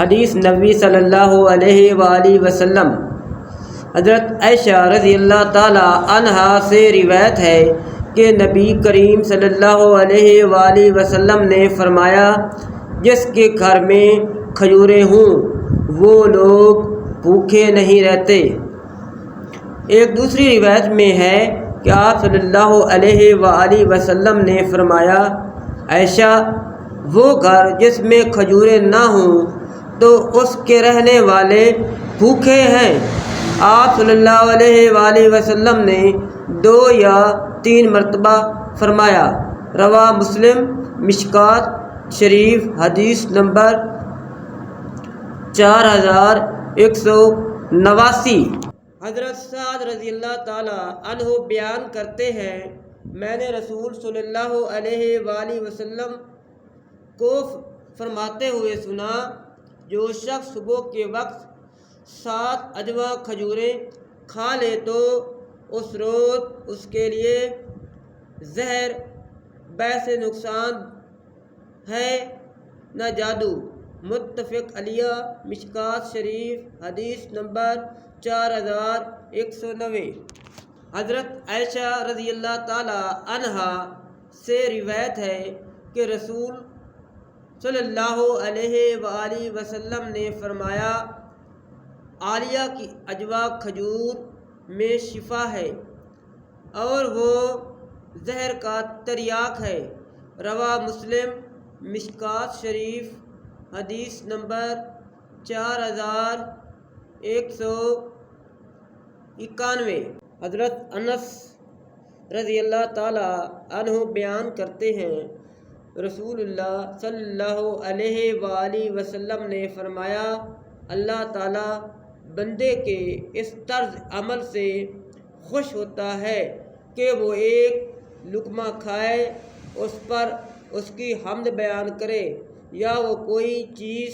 حدیث نبی صلی اللہ علیہ وآلہ وسلم حضرت عائشہ رضی اللہ تعالی عنہا سے روایت ہے کہ نبی کریم صلی اللہ علیہ وآلہ وسلم نے فرمایا، جس کے گھر میں کھجوریں ہوں وہ لوگ بھوکے نہیں رہتے۔ ایک دوسری روایت میں ہے کہ آپ صلی اللہ علیہ وآلہ وسلم نے فرمایا، عائشہ، وہ گھر جس میں کھجوریں نہ ہوں تو اس کے رہنے والے بھوکے ہیں۔ آپ صلی اللہ علیہ وآلہ وسلم نے 2 یا 3 مرتبہ فرمایا۔ رواہ مسلم، مشکوٰۃ شریف، حدیث نمبر 4189۔ حضرت سعد رضی اللہ تعالی عنہ بیان کرتے ہیں، میں نے رسول صلی اللہ علیہ وآلہ وسلم کو فرماتے ہوئے سنا، جو شخص صبح کے وقت 7 اجوا کھجوریں کھا لے تو اس روز اس کے لیے زہر باعث نقصان ہے نہ جادو۔ متفق علیہ، مشکوٰۃ شریف، حدیث نمبر 4109۔ حضرت عائشہ رضی اللہ تعالی عنہا سے روایت ہے کہ رسول صلی اللہ علیہ وآلہ وسلم نے فرمایا، عالیہ کی اجوا کھجور میں شفا ہے اور وہ زہر کا تریاق ہے۔ رواہ مسلم، مشکوٰۃ شریف، حدیث نمبر 4191۔ حضرت انس رضی اللہ تعالی عنہ بیان کرتے ہیں، رسول اللہ صلی اللہ علیہ وآلہ وسلم نے فرمایا، اللہ تعالی بندے کے اس طرز عمل سے خوش ہوتا ہے کہ وہ ایک لقمہ کھائے، اس پر اس کی حمد بیان کرے، یا وہ کوئی چیز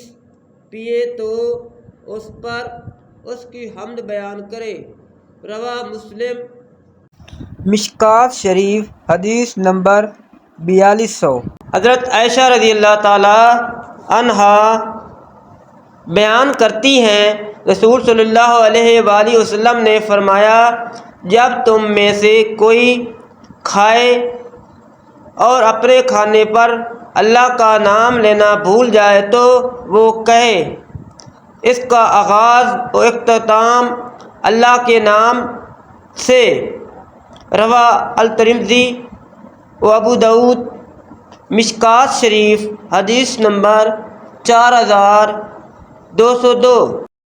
پیے تو اس پر اس کی حمد بیان کرے۔ رواہ مسلم، مشکوٰۃ شریف، حدیث نمبر 4200۔ حضرت عائشہ رضی اللہ تعالی عنہا بیان کرتی ہیں، رسول صلی اللہ علیہ وآلہ وسلم نے فرمایا، جب تم میں سے کوئی کھائے اور اپنے کھانے پر اللہ کا نام لینا بھول جائے تو وہ کہے، اس کا آغاز و اختتام اللہ کے نام سے۔ رواہ الترمذی و ابو داؤد۔ مشکوٰۃ شریف، حدیث نمبر 4202۔